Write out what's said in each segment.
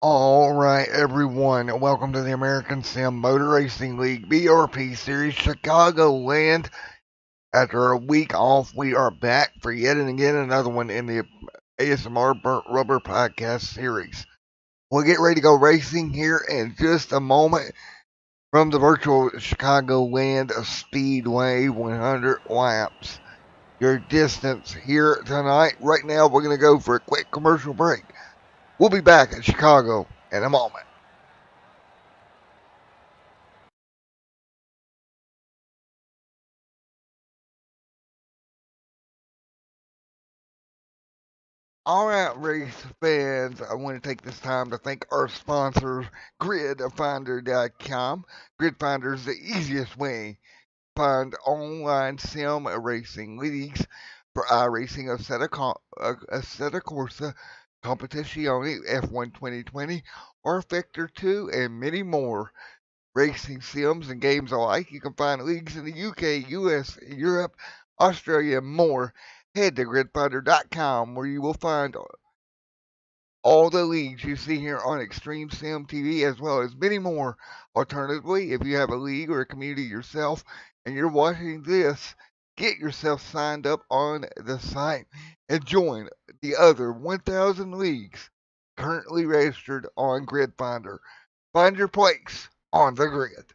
All right, everyone, welcome to the American Sim Motor Racing League BRP Series Chicagoland. After a week off, we are back for yet and again another one in the ASMR Burnt Rubber Podcast Series. We'll get ready to go racing here in just a moment from the virtual Chicagoland Speedway 100 laps. Your distance here tonight. Right now, we're going to go for a quick commercial break. We'll be back in Chicago in a moment. All right, race fans, I want to take this time to thank our sponsors, GridFinder.com. GridFinder is the easiest way to find online sim racing leagues for iRacing, Assetto Corsa, Competizione, F1 2020, or Vector 2, and many more. Racing sims and games alike. You can find leagues in the UK, US, Europe, Australia, and more. Head to gridfinder.com where you will find all the leagues you see here on Extreme Sim TV, as well as many more. Alternatively, if you have a league or a community yourself and you're watching this, get yourself signed up on the site and join the other 1,000 leagues currently registered on Grid Finder. Find your place on the grid.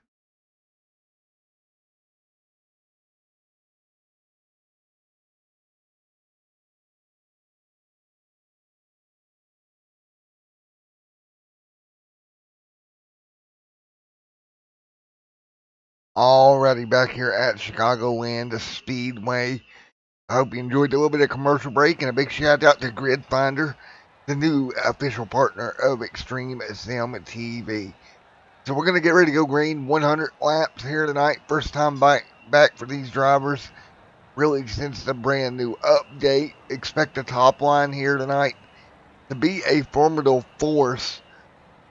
Already back here at Chicagoland Speedway. I hope you enjoyed the little bit of commercial break, and a big shout out to Grid Finder, the new official partner of Extreme Sim TV. So we're going to get ready to go green 100 laps here tonight. First time back for these drivers, really since the brand new update. Expect the top line here tonight to be a formidable force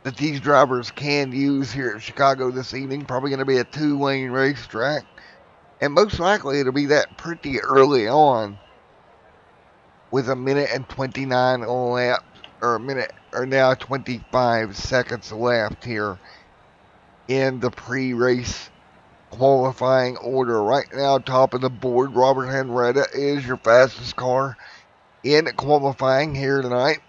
that these drivers can use here at Chicago this evening. Probably going to be a two-lane racetrack, and most likely it'll be that pretty early on, with a minute and 29 laps, or a minute, or now 25 seconds left here in the pre-race qualifying order. Right now, top of the board, Robert Henretta is your fastest car in qualifying here tonight.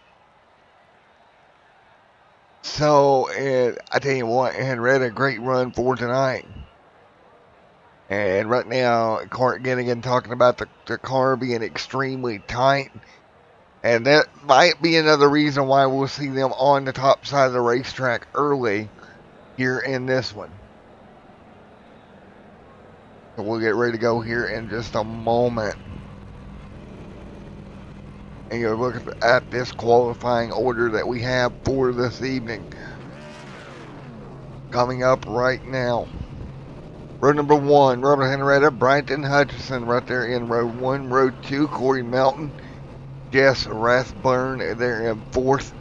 So, and I tell you what, Henretta, great run for tonight. And right now, Clark Ginnigan talking about the car being extremely tight. And that might be another reason why we'll see them on the top side of the racetrack early here in this one. So we'll get ready to go here in just a moment. And you're looking at this qualifying order that we have for this evening. Coming up right now. Row number 1, Robert Henretta, Bryton Hutchison right there in row 1. Row 2, Corey Melton, Jess Rathburn there in 4th.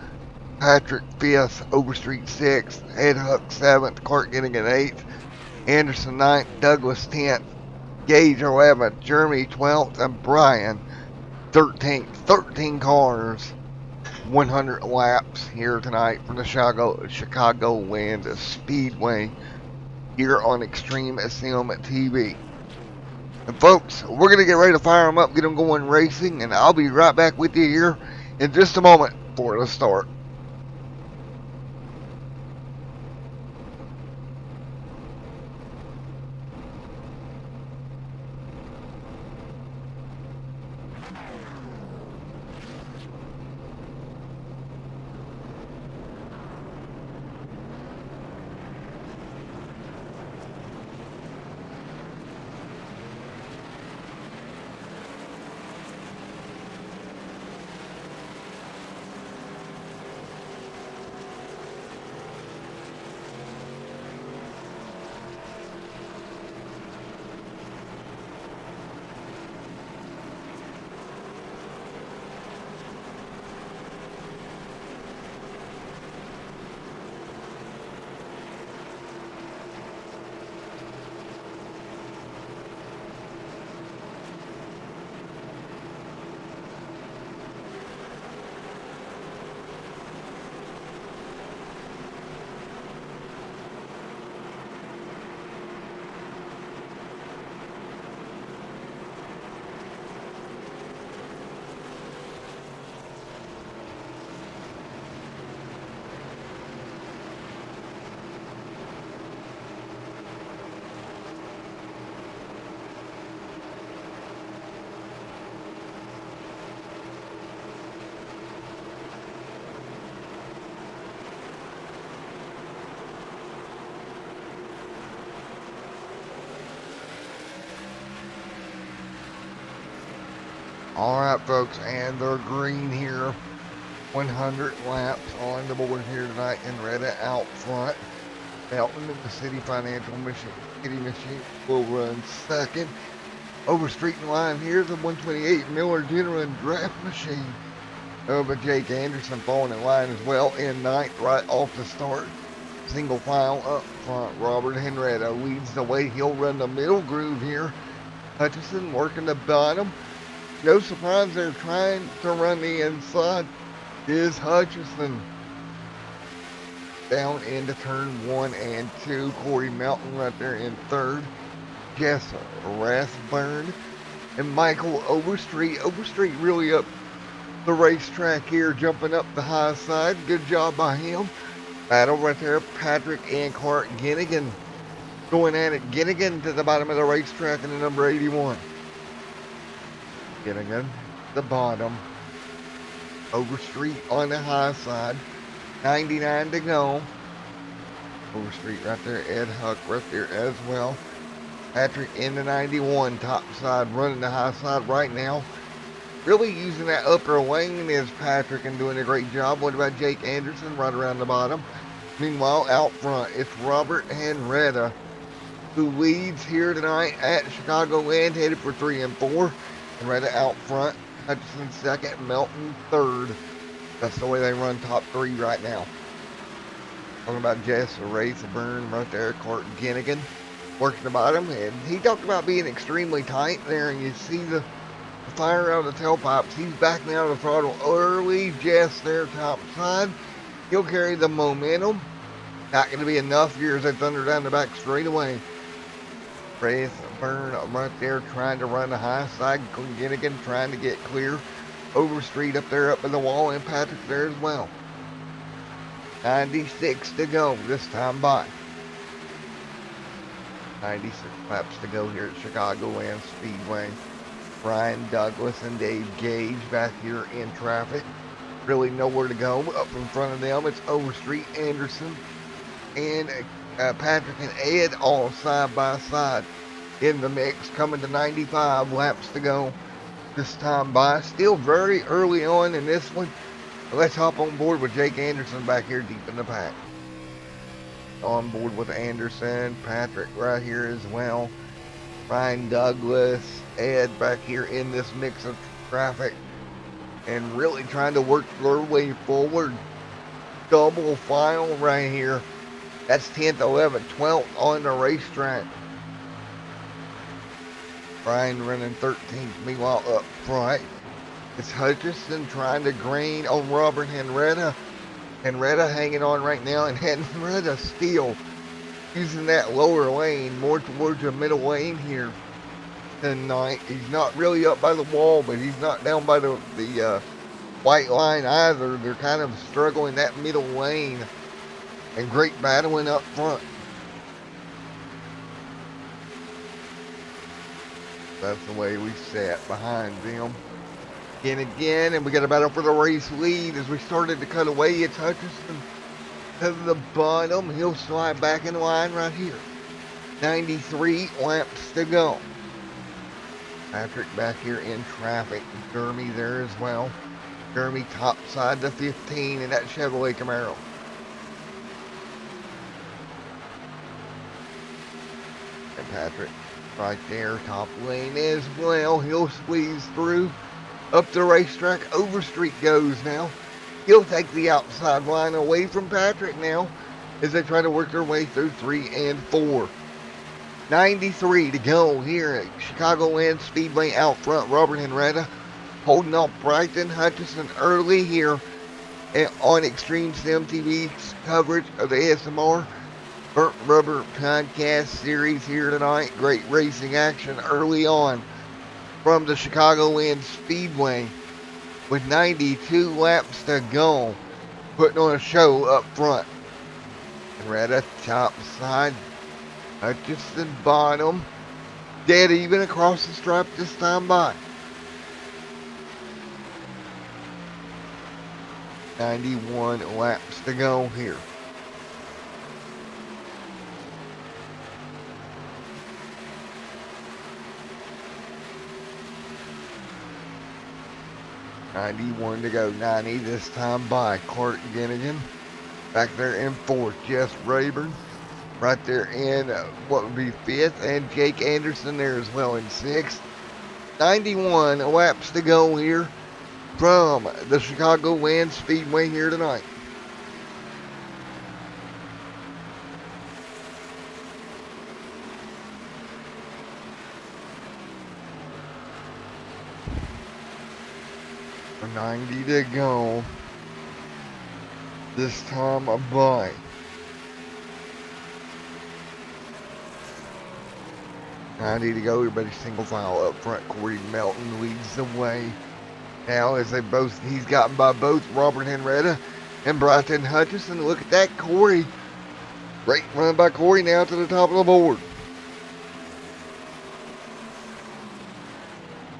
Patrick 5th, Overstreet 6th, Ed Huck 7th, Clark Ginnigan 8th, Anderson 9th, Douglas 10th, Gage 11th, Jeremy 12th, and Brian 13th. 13 cars, 100 laps here tonight from the Chicagoland Speedway here on Extreme Sim TV. And folks, we're going to get ready to fire them up, get them going racing, and I'll be right back with you here in just a moment for the start. Alright folks, and they're green here. 100 laps on the board here tonight in Retta out front. Melton in the City Financial City Machine will run second. Over street and line here, the 128 Miller General and Draft Machine. But Jake Anderson falling in line as well in ninth right off the start. Single file up front. Robert Henretta leads the way. He'll run the middle groove here. Hutchison working the bottom. No surprise they're trying to run the inside. Is Hutchison down into turn 1 and 2. Corey Melton right there in third. Jess Rathburn and Michael Overstreet. Overstreet really up the racetrack here, jumping up the high side. Good job by him. Battle right there. Patrick and Clark Ginnigan going at it. Ginnigan to the bottom of the racetrack in the number 81. Ginnigan, the bottom. Overstreet on the high side. 99 to go. Overstreet right there. Ed Huck right there as well. Patrick in the 91, top side, running the high side right now. Really using that upper lane is Patrick and doing a great job. What about Jake Anderson right around the bottom? Meanwhile, out front, it's Robert Henretta who leads here tonight at Chicagoland, headed for 3 and 4. Henretta out front, Hutchison second, Melton third. That's the way they run top 3 right now. Talking about Jess Rathburn right there, Clark Ginnigan working the bottom, and he talked about being extremely tight there, and you see the fire out of the tailpipes. He's backing out of the throttle early. Jess there top side. He'll carry the momentum. Not going to be enough here as they thunder down the back straightaway. Rathburn right there trying to run the high side. Ginnigan trying to get clear. Overstreet up there up in the wall, and Patrick there as well. 96 to go this time by. 96 laps to go here at Chicagoland Speedway. Brian Douglas and Dave Gage back here in traffic. Really nowhere to go. Up in front of them, it's Overstreet, Anderson, and Patrick and Ed all side by side in the mix. Coming to 95 laps to go this time by. Still very early on in this one. Let's hop on board with Jake Anderson back here deep in the pack. On board with Anderson, Patrick right here as well. Ryan Douglas, Ed back here in this mix of traffic and really trying to work their way forward. Double file right here. That's 10th, 11th, 12th on the racetrack. Brian running 13th. Meanwhile, up front, it's Hutchison trying to green on Robert Henretta. Henretta hanging on right now, and Henretta still using that lower lane, more towards the middle lane here tonight. He's not really up by the wall, but he's not down by the white line either. They're kind of struggling that middle lane, and great battling up front. That's the way we sat behind them. Again, and we got a battle for the race lead as we started to cut away. It's Hutchison to the bottom. He'll slide back in line right here. 93 laps to go. Patrick back here in traffic. Jeremy there as well. Jeremy top side to 15 in that Chevrolet Camaro. And Patrick right there, top lane as well. He'll squeeze through. Up the racetrack, Overstreet goes now. He'll take the outside line away from Patrick now as they try to work their way through 3 and 4. 93 to go here at Chicagoland Speedway out front. Robert Henretta holding off Brighton Hutchison early here on Extreme Sim TV's coverage of the ASMR Burnt Rubber Podcast Series here tonight. Great racing action early on from the Chicagoland Speedway with 92 laps to go, putting on a show up front. Henretta top side, Hutchison bottom, dead even across the stripe this time by. 91 laps to go here. 91 to go. 90 this time by Clark Ginnigan. Back there in fourth, Jess Rayburn. Right there in what would be fifth, and Jake Anderson there as well in sixth. 91 laps to go here from the Chicago Land Speedway here tonight. For 90 to go. This time by 90 to go. Everybody single file up front. Corey Melton leads the way. Now as he's gotten by both Robert Henretta and Bryton Hutchison. Look at that, Corey. Great run by Corey now to the top of the board.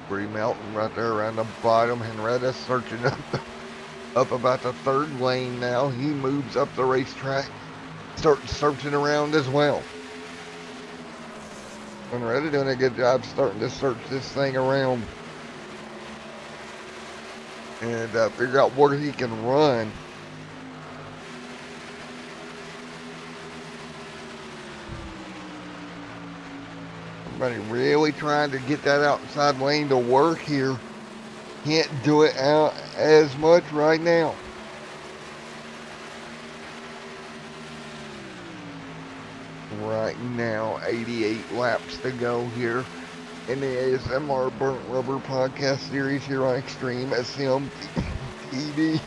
Corey Melton right there around the bottom. Henretta searching up about the third lane now. He moves up the racetrack. Starts searching around as well. Henretta doing a good job starting to search this thing around. And figure out where he can run. Everybody really trying to get that outside lane to work here. Can't do it out as much right now. Right now, 88 laps to go here in the ASMR Burnt Rubber podcast series here on Extreme SM TV.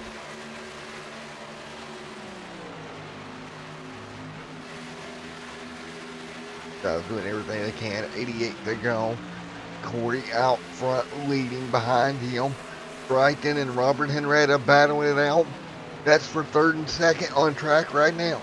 Guys doing everything they can. 88 to go. Corey out front leading behind him. Brighton and Robert Henretta battling it out. That's for third and second on track right now.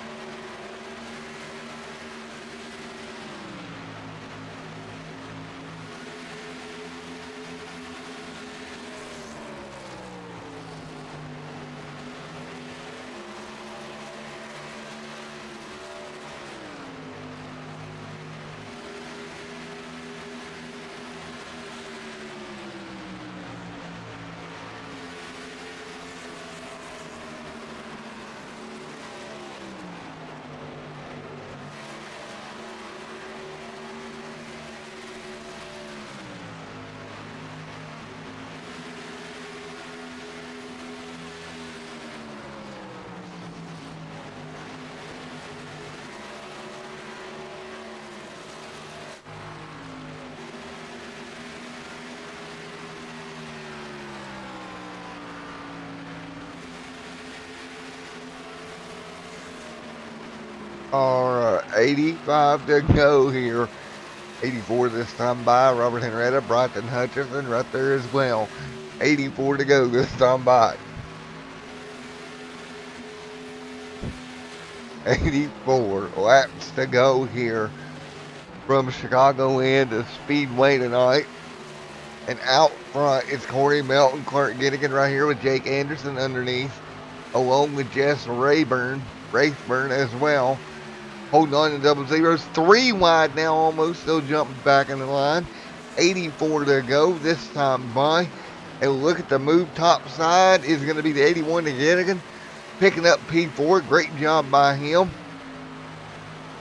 Alright, 85 to go here. 84 this time by Robert Henretta, Bryton Hutchison right there as well. 84 to go this time by. 84 laps to go here from Chicagoland to Speedway tonight. And out front it's Corey Melton, Clark Ginnigan right here with Jake Anderson underneath, along with Jess Rayburn as well. Holding on to double zeros. 3 wide now almost. Still jumping back in the line. 84 to go this time by. And look at the move top side is going to be the 81 to Ginnigan. Picking up P4. Great job by him.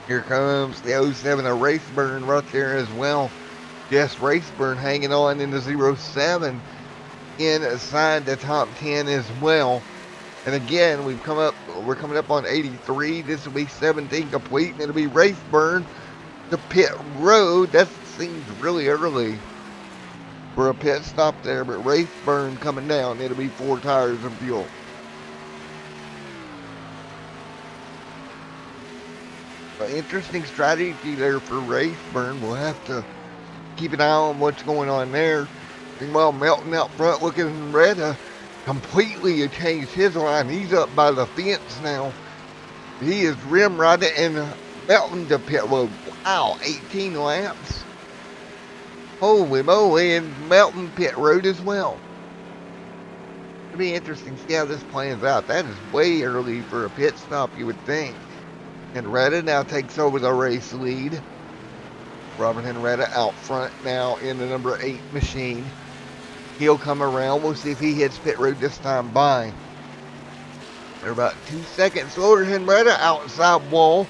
Here comes the 07 of Raceburn right there as well. Jess Raceburn hanging on in the 07 inside the top 10 as well. And again, we're coming up on 83. This will be 17 complete, and it'll be Raceburn to pit road. That seems really early for a pit stop there, but Raceburn coming down. It'll be 4 tires of fuel. An interesting strategy there for Raceburn. We'll have to keep an eye on what's going on there. Meanwhile, Melton out front looking red. Completely changed his line. He's up by the fence now. He is rim riding and Melton to pit road. Wow, 18 laps. Holy moly, and Melton pit road as well. It'll be interesting to see how this plans out. That is way early for a pit stop, you would think. Henretta now takes over the race lead. Robert Henretta out front now in the number 8 machine. He'll come around. We'll see if he hits pit road this time by. They're about 2 seconds slower than Henrietta. Outside wall.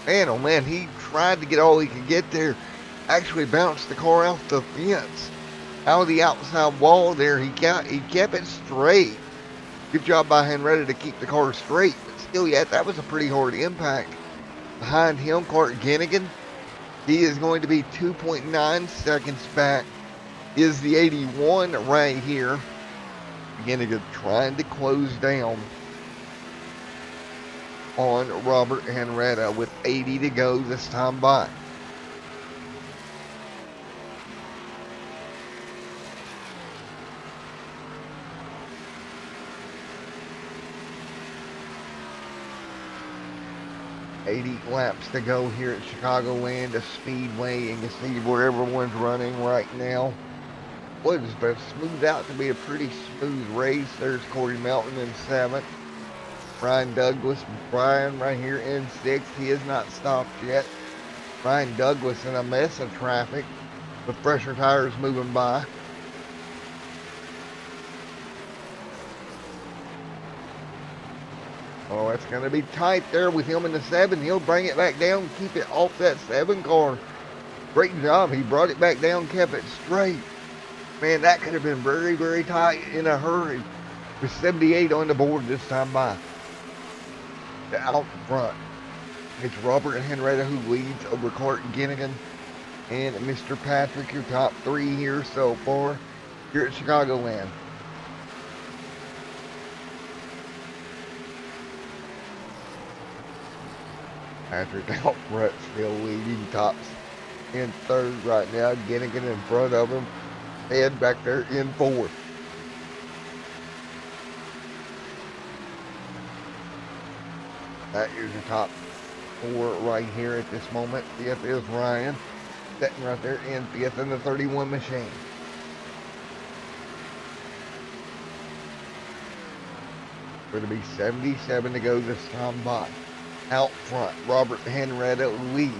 Man, oh man, he tried to get all he could get there. Actually bounced the car off the fence. Out of the outside wall there, he kept it straight. Good job by Henrietta to keep the car straight. But still, yeah, that was a pretty hard impact. Behind him, Clark Ginnigan. He is going to be 2.9 seconds back. Is the 81 right here. Ginnigan trying to close down on Robert Henrietta with 80 to go this time by. $80 laps to go here at Chicagoland, a speedway, and you can see where everyone's running right now. What is but smoothed out to be a pretty smooth race. There's Corey Melton in 7th. Brian Douglas, Brian right here in 6th. He has not stopped yet. Brian Douglas in a mess of traffic with fresher tires moving by. Oh, it's going to be tight there with him in the 7. He'll bring it back down, keep it off that 7 car. Great job. He brought it back down, kept it straight. Man, that could have been very, very tight in a hurry. With 78 on the board this time by. Out front, it's Robert Henrietta who leads over Clark Ginnigan and Mr. Patrick, your top 3 here so far here at Chicagoland. Patrick out front, still leading, tops in 3rd right now. Ginnigan in front of him. Ed back there in 4th. That is your top 4 right here at this moment. 5th is Ryan, sitting right there in 5th in the 31 machine. Going to be 77 to go this time by. Out front, Robert Henrietta leads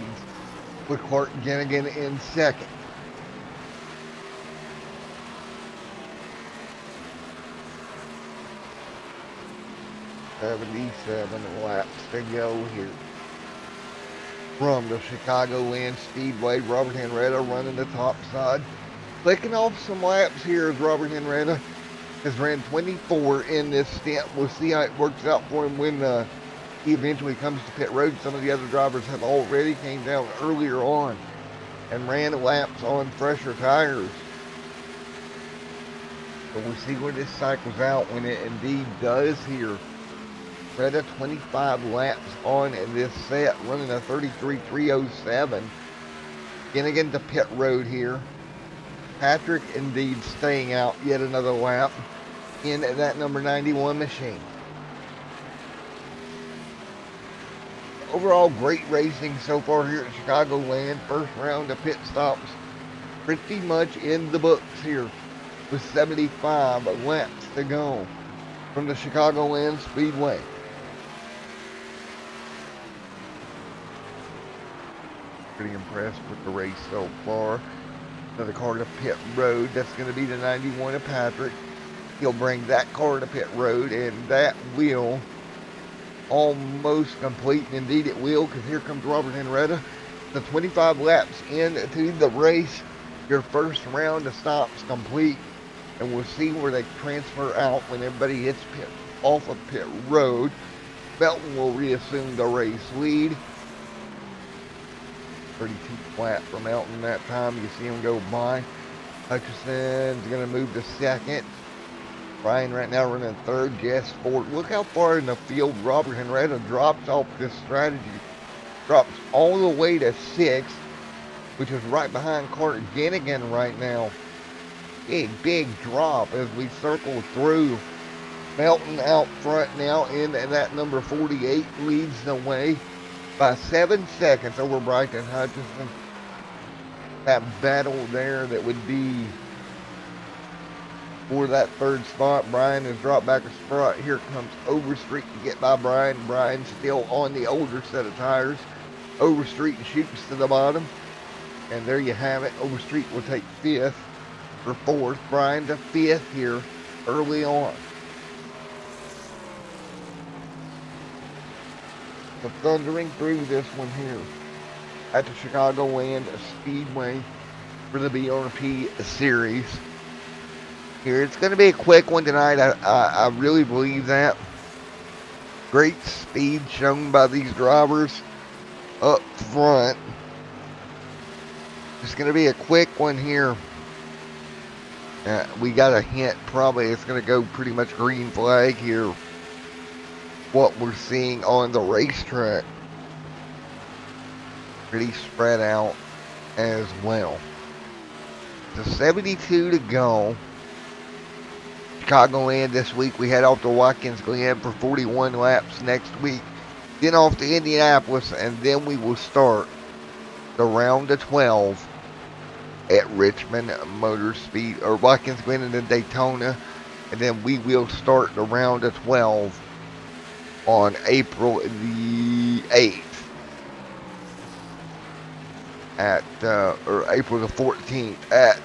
with Clark Ginnigan in 2nd. $77 laps to go here from the Chicagoland Speedway. Robert Henrietta running the top side. Clicking off some laps here as Robert Henrietta has ran 24 in this stint. We'll see how it works out for him when he eventually comes to pit road. Some of the other drivers have already came down earlier on and ran laps on fresher tires. But we'll see where this cycles out when it indeed does here. Henrietta 25 laps on in this set, running a 33.307. Ginnigan to pit road here. Patrick indeed staying out yet another lap in that number 91 machine. Overall, great racing so far here at Chicagoland. First round of pit stops pretty much in the books here with 75 laps to go from the Chicagoland Speedway. Pretty impressed with the race so far. Another car to pit road. That's going to be the 91 of Patrick. He'll bring that car to pit road, and that will almost complete. And indeed it will, because here comes Robert Henrietta. The 25 laps into the race. Your first round of stops complete. And we'll see where they transfer out when everybody hits pit off of pit road. Belton will reassume the race lead. 32 flat for Melton that time. You see him go by. Hutchison's going to move to 2nd. Brian right now running 3rd. Jess 4th. Look how far in the field Robert Henrietta drops off this strategy. Drops all the way to 6th, which is right behind Clark Ginnigan right now. Big drop as we circle through. Melton out front now in that number 48 leads the way by 7 seconds over Bryton Hutchison. That battle there that would be for that 3rd spot. Brian has dropped back a spot. Here comes Overstreet to get by Brian. Brian's still on the older set of tires. Overstreet shoots to the bottom. And there you have it. Overstreet will take 5th. for fourth, Brian to fifth here early on. So thundering through this one here at the Chicagoland Speedway for the BRP series. Here, it's going to be a quick one tonight. I really believe that. Great speed shown by these drivers up front. It's going to be a quick one here. We got a hint, probably it's going to go pretty much green flag here. What we're seeing on the racetrack. Pretty spread out as well. So 72 to go. Chicagoland this week. We head off to Watkins Glen for 41 laps next week. Then off to Indianapolis, and then we will start the round of 12 at Richmond Motor Speed, or Watkins Glen and then Daytona. And then we will start the round of 12 on April the 8th. At, or April the 14th at,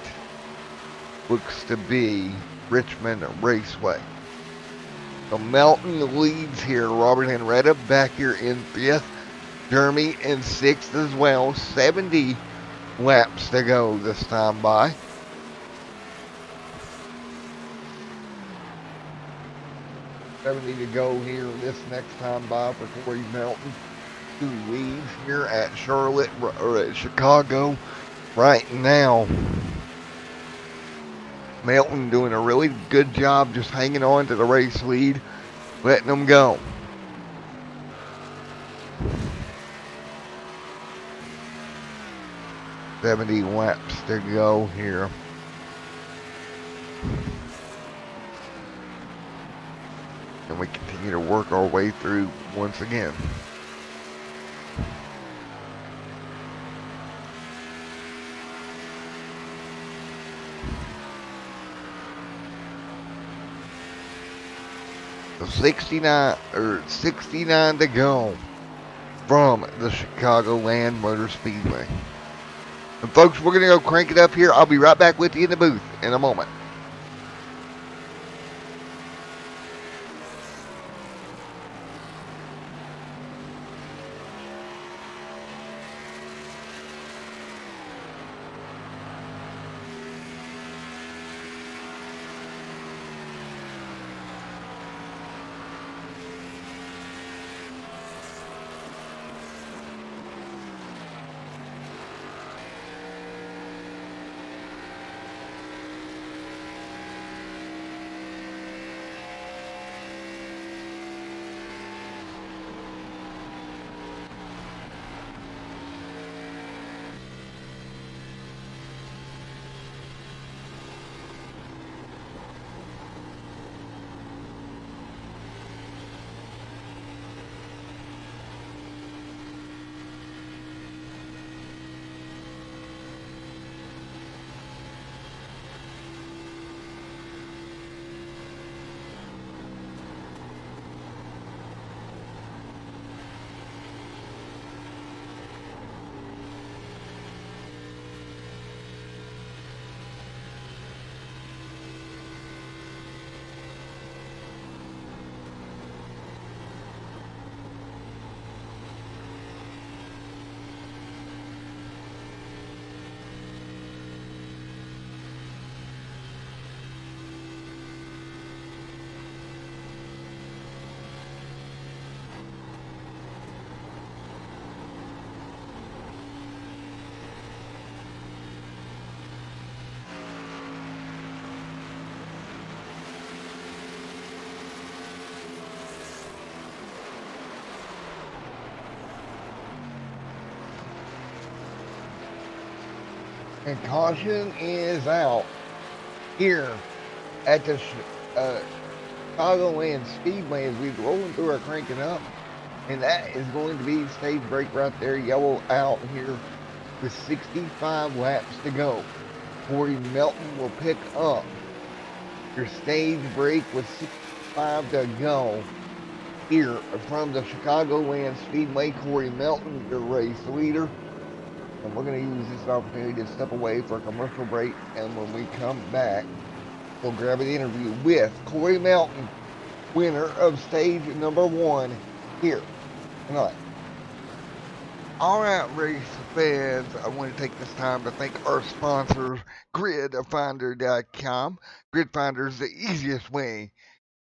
looks to be Richmond Raceway. So Melton leads here. Robert Henretta back here in fifth. Jeremy in sixth as well. 70 laps to go this time by. $70 to go here this next time by for Corey Melton, who leads here at Charlotte, or at Chicago right now. Melton doing a really good job just hanging on to the race lead, letting them go. $70 laps to go here. And we continue to work our way through once again. So 69 to go from the Chicagoland Motor Speedway. And folks, we're going to go crank it up here. I'll be right back with you in the booth in a moment. And caution is out here at the Chicagoland Speedway as we're rolling through our cranking up. And that is going to be stage break right there, yellow out here with 65 laps to go. Corey Melton will pick up your stage break with 65 to go here from the Chicagoland Speedway. Corey Melton, your race leader. And we're going to use this opportunity to step away for a commercial break. And when we come back, we'll grab an interview with Corey Melton, winner of stage number 1 here tonight. Alright, race fans, I want to take this time to thank our sponsors, GridFinder.com. GridFinder is the easiest way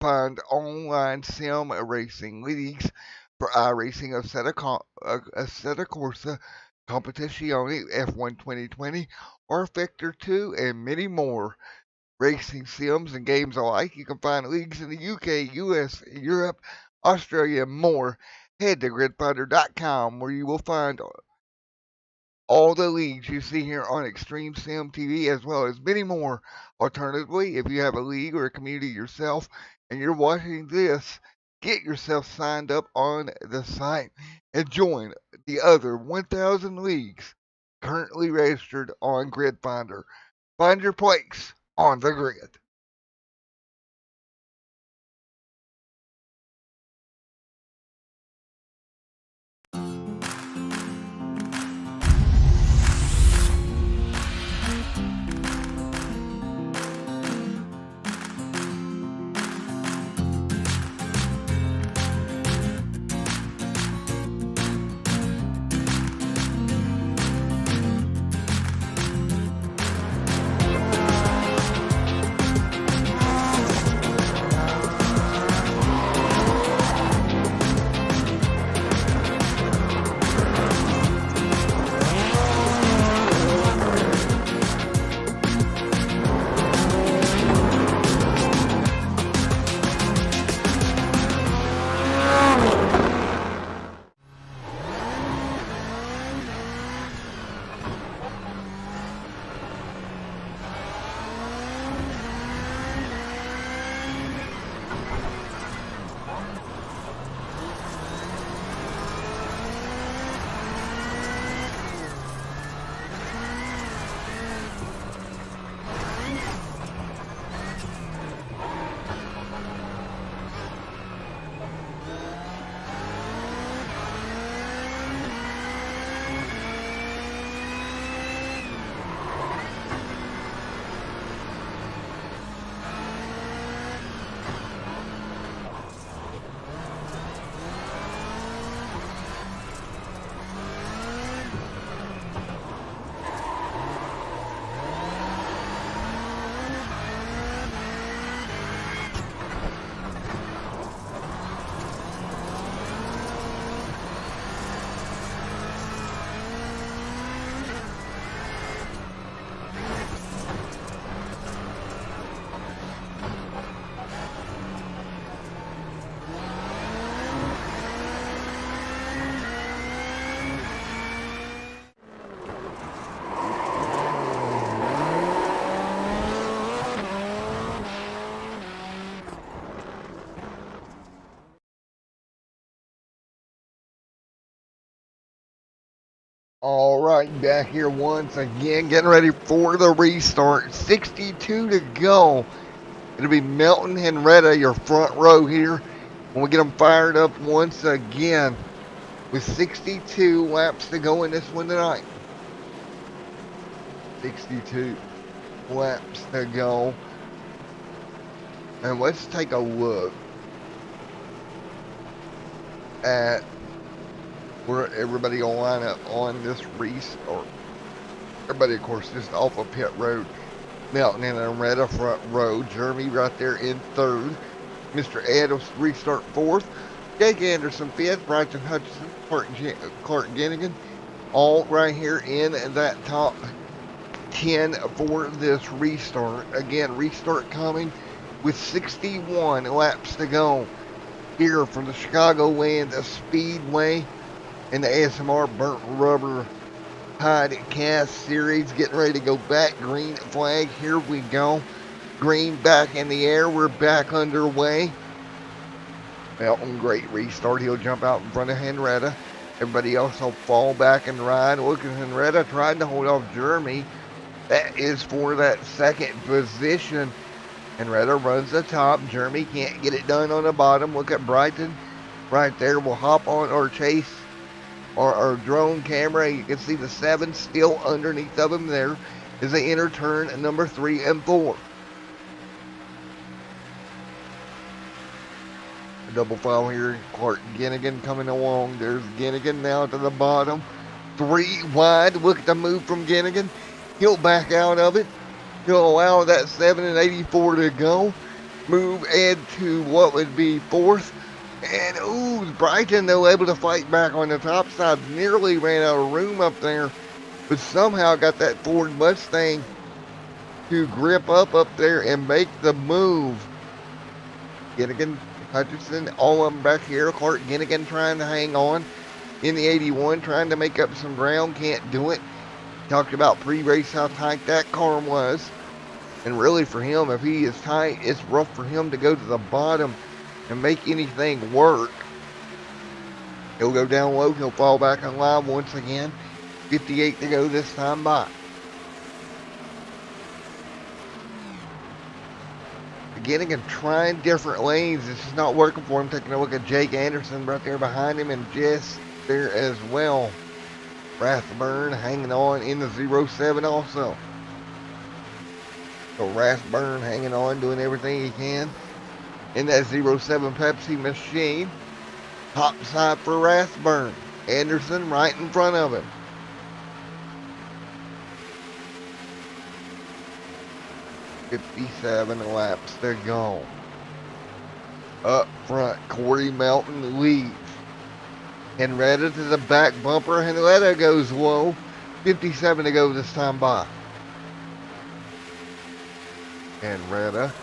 to find online sim racing leagues for iRacing, Assetto Corsa, Competizione, F1 2020, or Vector 2, and many more. Racing sims and games alike. You can find leagues in the UK, US, Europe, Australia, and more. Head to gridfinder.com where you will find all the leagues you see here on Extreme Sim TV, as well as many more. Alternatively, if you have a league or a community yourself and you're watching this, get yourself signed up on the site and join the other 1,000 leagues currently registered on Grid Finder. Find your place on the grid. All right, back here once again, getting ready for the restart. 62 to go. It'll be Melton and Retta, your front row here, when we get them fired up once again with 62 laps to go in this one tonight. 62 laps to go. And let's take a look at where everybody will line up on this restart. Everybody, of course, just off of pit road. Melton and Aretta front row. Jeremy right there in third. Mr. Adams restart fourth. Jake Anderson fifth. Bryson Hutchinson, Clark Gennigan, all right here in that top 10 for this restart. Again, restart coming with 61 laps to go here from the Chicagoland Speedway in the ASMR Burnt Rubber Podcast Series. Getting ready to go back. Green flag. Here we go. Green back in the air. We're back underway. Melton, great restart. He'll jump out in front of Henretta. Everybody else will fall back and ride. Look at Henretta trying to hold off Jeremy. That is for that second position. Henretta runs the top. Jeremy can't get it done on the bottom. Look at Brighton right there. We'll hop on or chase our drone camera. You can see the 7 still underneath of him there as they enter turn number 3 and 4. A double file here. Clark Ginnigan coming along. There's Ginnigan now to the bottom. 3 wide. Look at the move from Ginnigan. He'll back out of it. He'll allow that 7 and 84 to go. Move add to what would be 4th. And, ooh, Brighton, though, able to fight back on the top side. Nearly ran out of room up there. But somehow got that Ford Mustang to grip up there and make the move. Ginnigan, Hutchinson, all of them back here. Clark Ginnigan trying to hang on in the 81, trying to make up some ground. Can't do it. Talked about pre-race how tight that car was. And really for him, if he is tight, it's rough for him to go to the bottom and make anything work. He'll go down low. He'll fall back on line once again. 58 to go this time by. Ginnigan trying different lanes. This is not working for him. Taking a look at Jake Anderson right there behind him and Jess there as well. Rathburn hanging on in the 07 also. So Rathburn hanging on, doing everything he can in that 07 Pepsi machine. Top side for Rathburn. Anderson right in front of him. .57 laps to go. Up front, Corey Melton leads. Henrietta to the back bumper. Henrietta goes low. 57 to go this time by. Henrietta,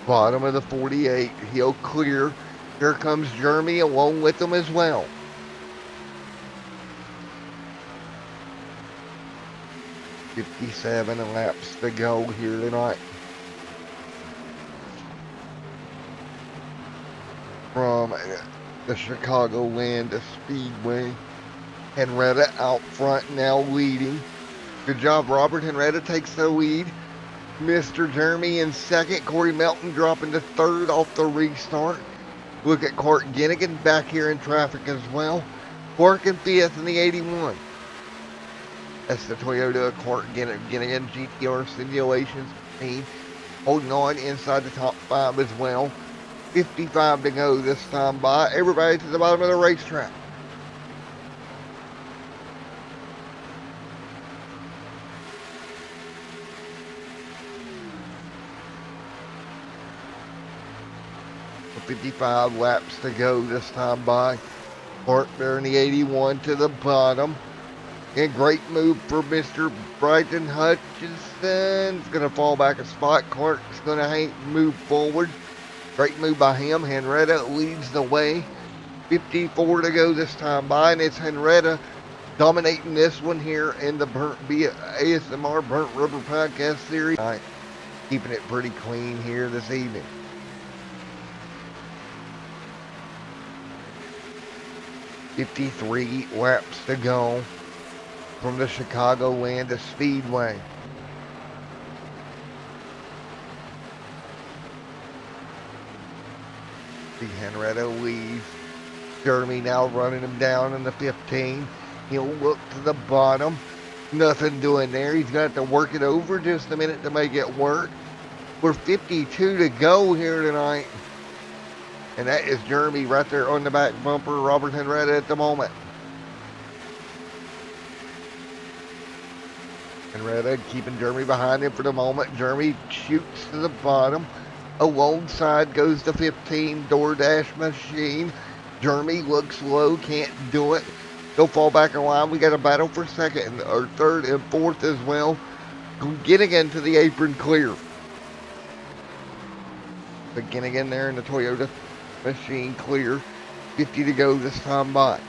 bottom of the 48. He'll clear. Here comes Jeremy along with them as well. .57 laps to go here tonight. From the Chicagoland Speedway. Henrietta out front now leading. Good job, Robert. Henrietta takes the lead. Mr. Jeremy in second. Corey Melton dropping to third off the restart. Look at Clark Ginnigan back here in traffic as well. Clark in fifth in the 81. That's the Toyota Clark Ginnigan GTR Simulations team. Holding on inside the top 5 as well. 55 to go this time by. Everybody to the bottom of the racetrack. So 55 laps to go this time by. Clark there in the 81 to the bottom. And great move for Mr. Brighton Hutchinson. It's going to fall back a spot. Clark's going to move forward. Great move by him. Henrietta leads the way. 54 to go this time by. And it's Henrietta dominating this one here in the ASMR Burnt Rubber Podcast Series. Keeping it pretty clean here this evening. .53 laps to go from the Chicagoland Speedway. The Henrietta leads. Jeremy now running him down in the 15. He'll look to the bottom. Nothing doing there. He's got to work it over just a minute to make it work. We're 52 to go here tonight. And that is Jeremy right there on the back bumper. Robert Henrietta at the moment. Henrietta keeping Jeremy behind him for the moment. Jeremy shoots to the bottom. Alongside goes the 15 DoorDash machine. Jeremy looks low, can't do it. He'll fall back in line. We got a battle for second or third and fourth as well. Getting into the apron clear. Beginning in there in the Toyota machine clear. 50 to go this time by.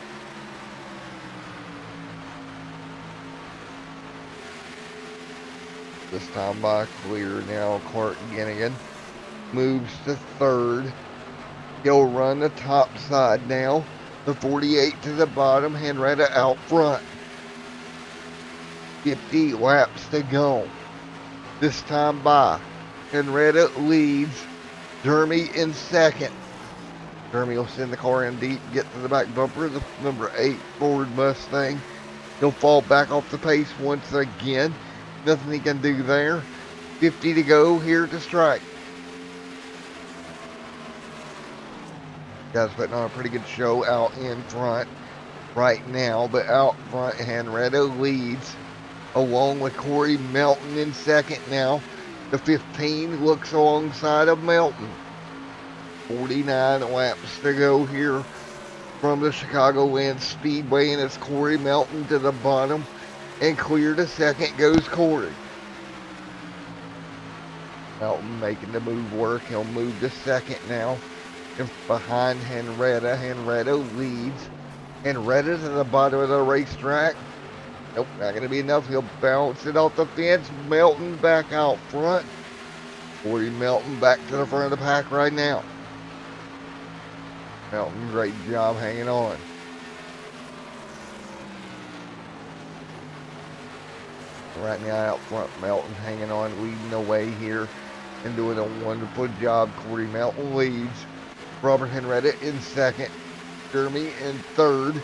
This time by clear now. Clark Ginnigan moves to third. He'll run the top side now. The 48 to the bottom. Henrietta out front. 50 laps to go. This time by. Henrietta leads. Jeremy in second. Jeremy will send the car in deep, get to the back bumper of the number 8 Ford Mustang. He'll fall back off the pace once again. Nothing he can do there. 50 to go here to strike. Guys putting on a pretty good show out in front right now, but out front, Henretto leads along with Corey Melton in second now. The 15 looks alongside of Melton. 49 laps to go here from the Chicagoland Speedway, and it's Corey Melton to the bottom, and clear to second goes Corey. Melton making the move work. He'll move to second now, and behind Henretta. Henretto leads. Henretta to the bottom of the racetrack. Nope, not going to be enough. He'll bounce it off the fence. Melton back out front. Corey Melton back to the front of the pack right now. Melton, great job hanging on. Right now out front, Melton hanging on, leading the way here and doing a wonderful job. Corey Melton leads. Robert Henretta in second. Jeremy in third.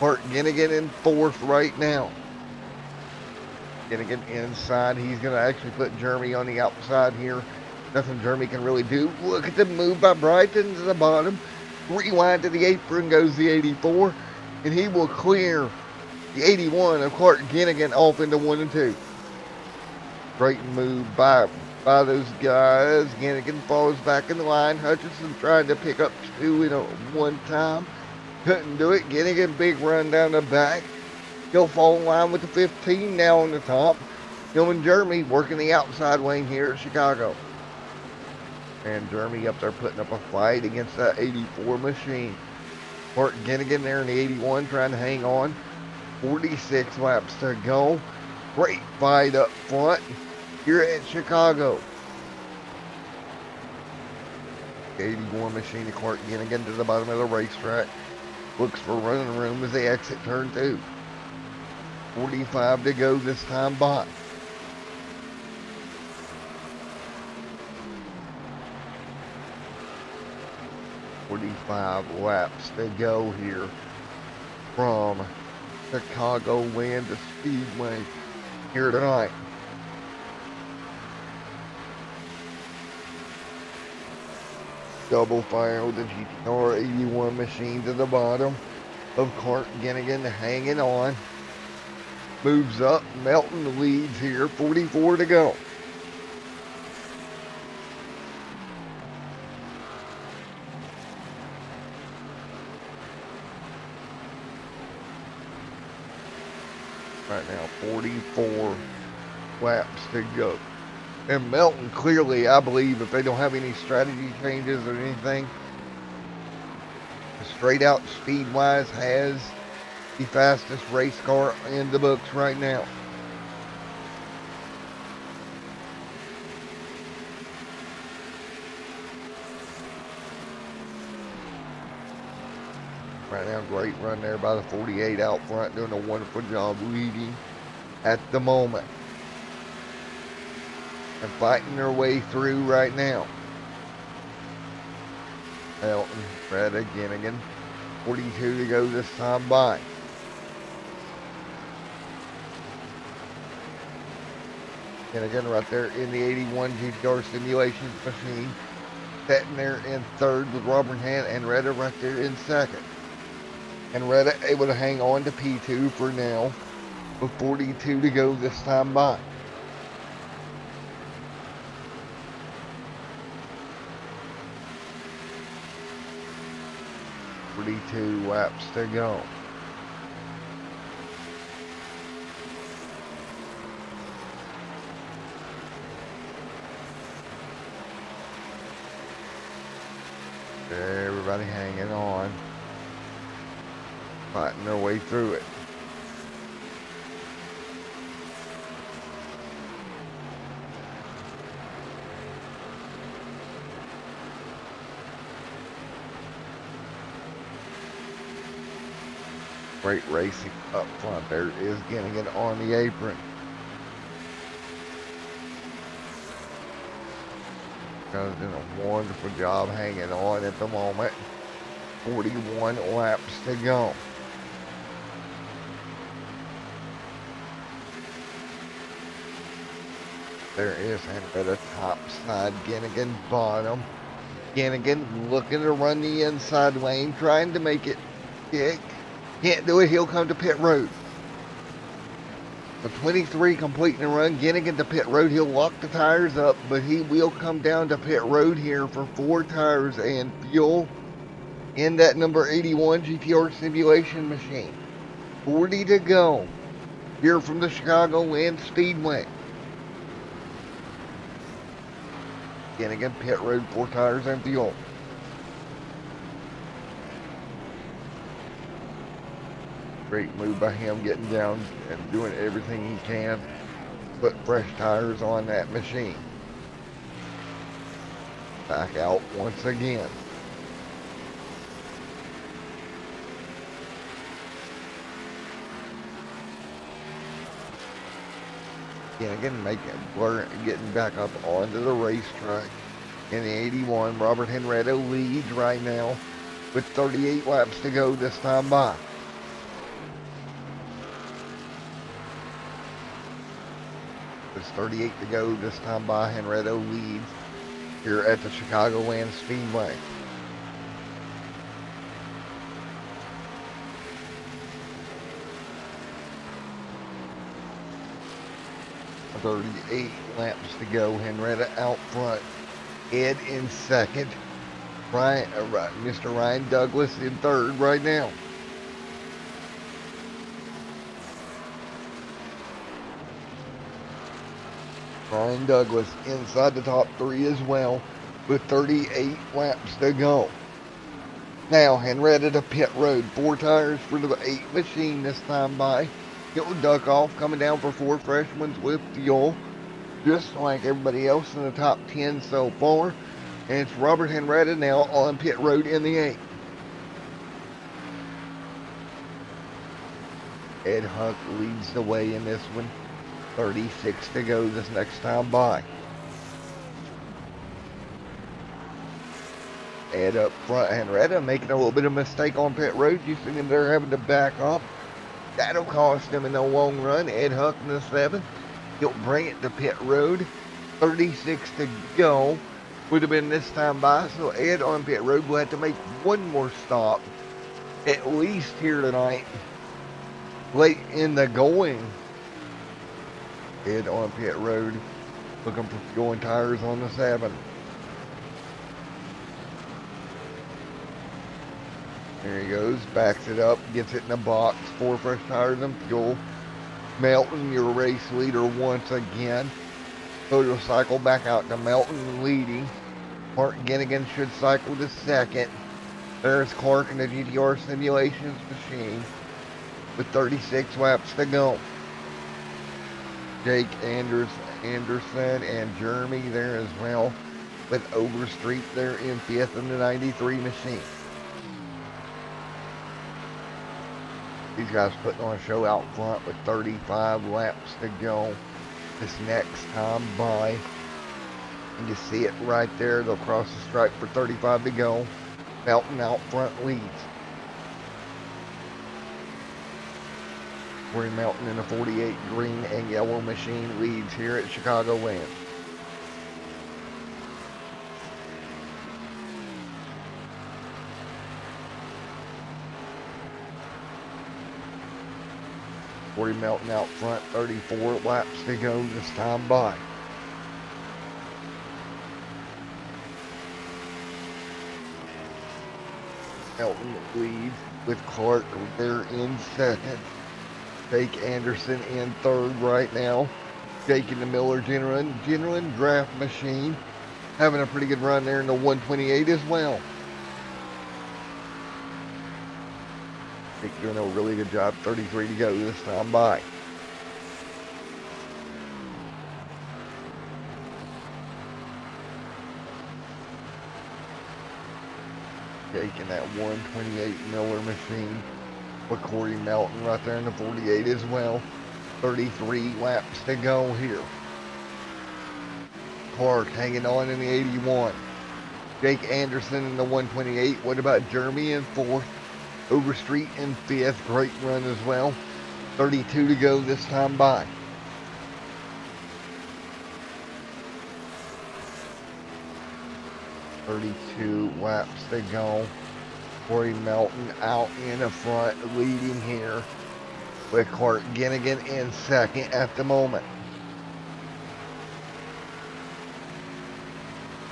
Mark Ginnigan in fourth right now. Ginnigan inside. He's going to actually put Jeremy on the outside here. Nothing Jeremy can really do. Look at the move by Brighton to the bottom. Rewind to the apron goes the 84, and he will clear the 81 of Clark Ginnigan off into 1 and 2. Great move by those guys. Ginnigan falls back in the line. Hutchinson trying to pick up 2 in one time. Couldn't do it. Ginnigan, big run down the back. He'll fall in line with the 15 now on the top. Him and Jeremy working the outside lane here at Chicago. And Jeremy up there putting up a fight against that 84 machine. Mark Ginnigan there in the 81 trying to hang on. 46 laps to go. Great fight up front here at Chicago. 81 machine of Clark Ginnigan to the bottom of the racetrack. Looks for running room as they exit turn 2. 45 to go this time by. Laps to go here from Chicagoland to Speedway here tonight. Double fire with the GTR 81 machine to the bottom of Clark Ginnigan hanging on. Moves up. Melton leads here. 44 to go. Right now, 44 laps to go. And Melton clearly, I believe, if they don't have any strategy changes or anything, straight out speed-wise has the fastest race car in the books right now. Right now, great run there by the 48 out front, doing a wonderful job leading at the moment. And fighting their way through right now. Melton, Fred Ginnigan, 42 to go this time by. Ginnigan right there in the 81 GTR simulation machine. Sitting there in third with Robert Henretta right there in second. Henretta able to hang on to P2 for now with 42 to go this time by. Laps to go. Everybody hanging on, fighting their way through it. Great racing up front. There is Ginnigan on the apron. Doing a wonderful job hanging on at the moment. 41 laps to go. There is Henrietta top side, Ginnigan bottom. Ginnigan looking to run the inside lane, trying to make it kick. Can't do it, he'll come to pit road. The 23 completing the run, Ginnigan to pit road. He'll lock the tires up, but he will come down to pit road here for 4 tires and fuel in that number 81 GTR simulation machine. 40 to go here from the Chicagoland Speedway. Ginnigan pit road, 4 tires and fuel. Great move by him, getting down and doing everything he can. Put fresh tires on that machine. Back out once again. Ginnigan getting back up onto the racetrack. In the 81, Robert Henrietta leads right now with 38 laps to go this time by. There's 38 to go this time by. Henrietta leads here at the Chicagoland Speedway. .38 laps to go. Henrietta out front. Ed in second. Mr. Ryan Douglas in third right now. Ryan Douglas inside the top 3 as well with 38 laps to go. Now Henrietta to pit road. 4 tires for the 8 machine this time by. He'll duck off, coming down for 4 fresh ones with fuel, just like everybody else in the top 10 so far. And it's Robert Henrietta now on pit road in the 8. Ed Huck leads the way in this one. 36 to go this next time by. Ed up front. Henrietta making a little bit of mistake on pit road. You see him there having to back off. That'll cost him in the long run. Ed Huck in the 7th. He'll bring it to pit road. 36 to go. Would have been this time by. So Ed on pit road will have to make one more stop at least here tonight. Late in the going. Ed on pit road looking for fuel and tires on the 7. There he goes, backs it up, gets it in the box, 4 fresh tires and fuel. Melton, your race leader once again. So you'll cycle back out to Melton leading. Mark Ginnigan should cycle to second. There's Clark in the GTR simulations machine with 36 laps to go. Jake Anderson and Jeremy there as well with Overstreet there in 5th in the 93 machine. These guys putting on a show out front with 35 laps to go this next time by. You can see it right there. They'll cross the stripe for 35 to go. Melton out front leads. Corey Melton in the 48 green and yellow machine leads here at Chicagoland. Corey Melton out front, 34 laps to go this time by. Melton leads with Clark there in second. Jake Anderson in third right now. Jake in the Miller Genuine Draft Machine having a pretty good run there in the 128 as well. Jake doing a really good job. 33 to go this time by. Jake in that 128 Miller machine with Corey Melton right there in the 48 as well. 33 laps to go here. Clark hanging on in the 81. Jake Anderson in the 128. What about Jeremy in 4th? Overstreet in 5th. Great run as well. 32 to go this time by. .32 laps to go. Corey Melton out in the front, leading here with Clark Ginnigan in 2nd at the moment.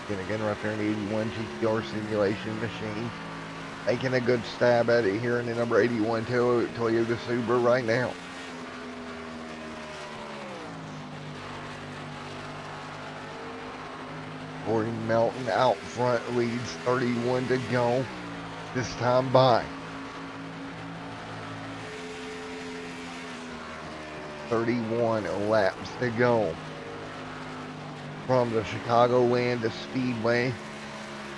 Ginnigan right there in the 81 GTR simulation machine. Making a good stab at it here in the number 81 Toyota Subaru right now. Corey Melton out front, leads 31 to go this time by. 31 laps to go from the Chicagoland Speedway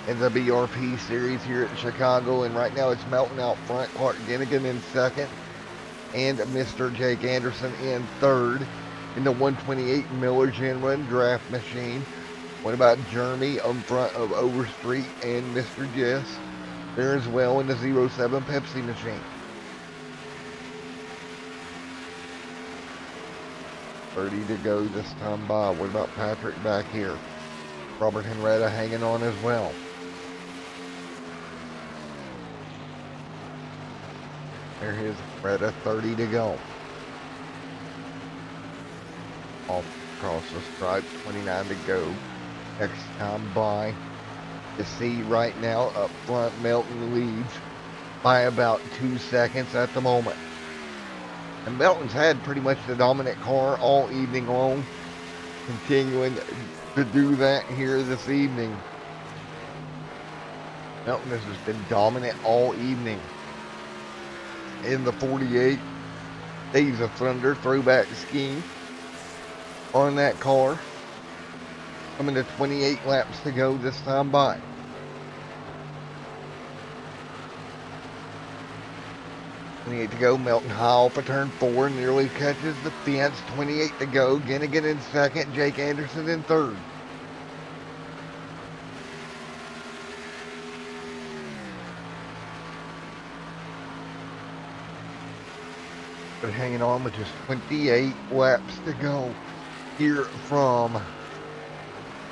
in the BRP series here at Chicago. And right now it's Melton out front, Clark Ginnigan in 2nd, and Mr. Jake Anderson in 3rd in the 128 Miller Genuine Draft Machine. What about Jeremy in front of Overstreet and Mr. Jess there as well in the 07 Pepsi machine? 30 to go this time by. What about Patrick back here? Robert Henretta hanging on as well. There is Henretta, 30 to go. Off across the stripe, 29 to go. Next time by. You see right now up front, Melton leads by about 2 seconds at the moment. And Melton's had pretty much the dominant car all evening long, continuing to do that here this evening. Melton has just been dominant all evening. In the 48 Days of Thunder throwback scheme on that car. Coming to 28 laps to go this time by. .28 to go. Melton high off of turn 4, nearly catches the fence. 28 to go. Ginnigan in 2nd. Jake Anderson in 3rd. But hanging on with just 28 laps to go here from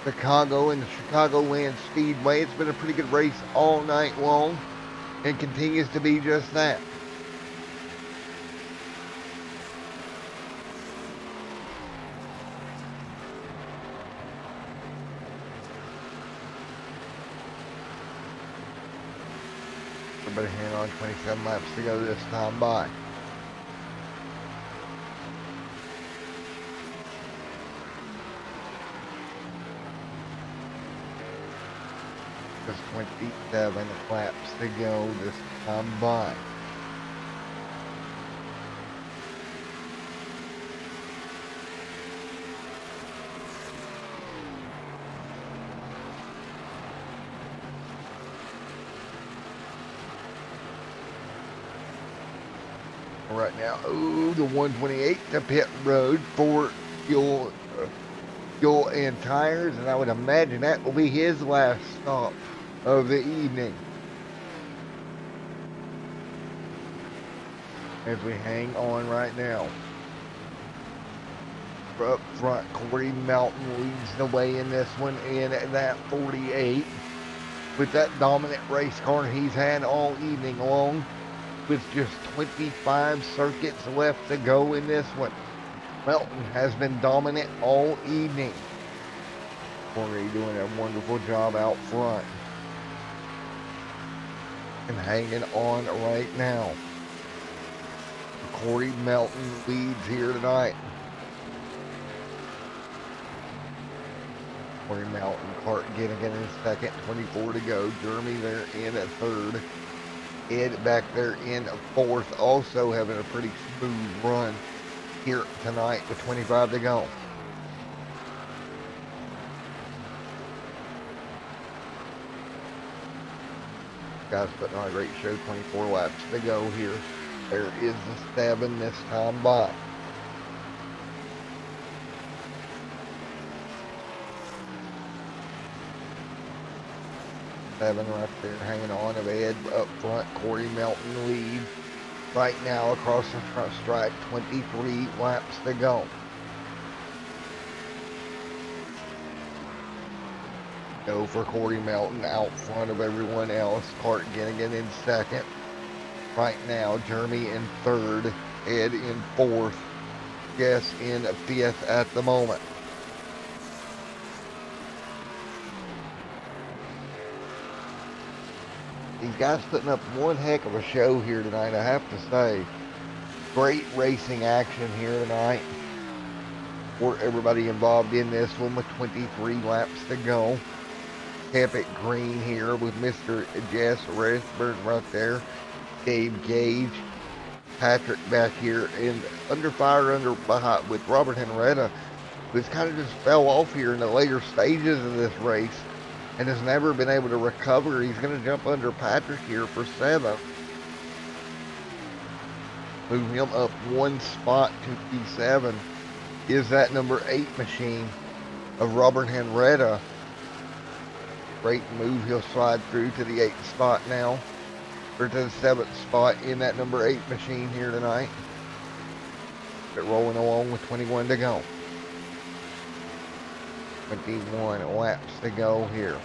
Chicago and the Chicagoland Speedway. It's been a pretty good race all night long and continues to be just that. Everybody hanging on, 27 laps to go this time by. Just 27 laps to go this time by. Right now, the 128 to pit road for fuel and tires, and I would imagine that will be his last stop of the evening. As we hang on right now. Up front, Corey Melton leads the way in this one in that 48. With that dominant race car he's had all evening long, with just 25 circuits left to go in this one. Melton has been dominant all evening. Corey doing a wonderful job out front. And hanging on right now. Corey Melton leads here tonight. Corey Melton, Clark Ginnigan in 2nd, 24 to go. Jeremy there in at 3rd. Ed back there in 4th, also having a pretty smooth run here tonight with 25 to go. Guys putting on a great show, 24 laps to go here. There is the 7 this time by. 7 right there hanging on of Ed up front. Corey Melton leads right now across the front strike. 23 laps to go. Go for Corey Melton out front of everyone else. Cart Ginnigan in second. Right now, Jeremy in third. Ed in fourth. Jess in fifth at the moment. These guys putting up one heck of a show here tonight, I have to say. Great racing action here tonight for everybody involved in this one with 23 laps to go. Epic green here with Mr. Jess Rathburn right there. Dave Gage. Patrick back here and under fire behind with Robert Henrietta, who's kind of just fell off here in the later stages of this race and has never been able to recover. He's going to jump under Patrick here for 7th. Move him up one spot to P7 is that number 8 machine of Robert Henrietta. Great move. He'll slide through to the 8th spot now, or to the 7th spot in that number 8 machine here tonight. But rolling along with 21 to go. 21 laps to go here.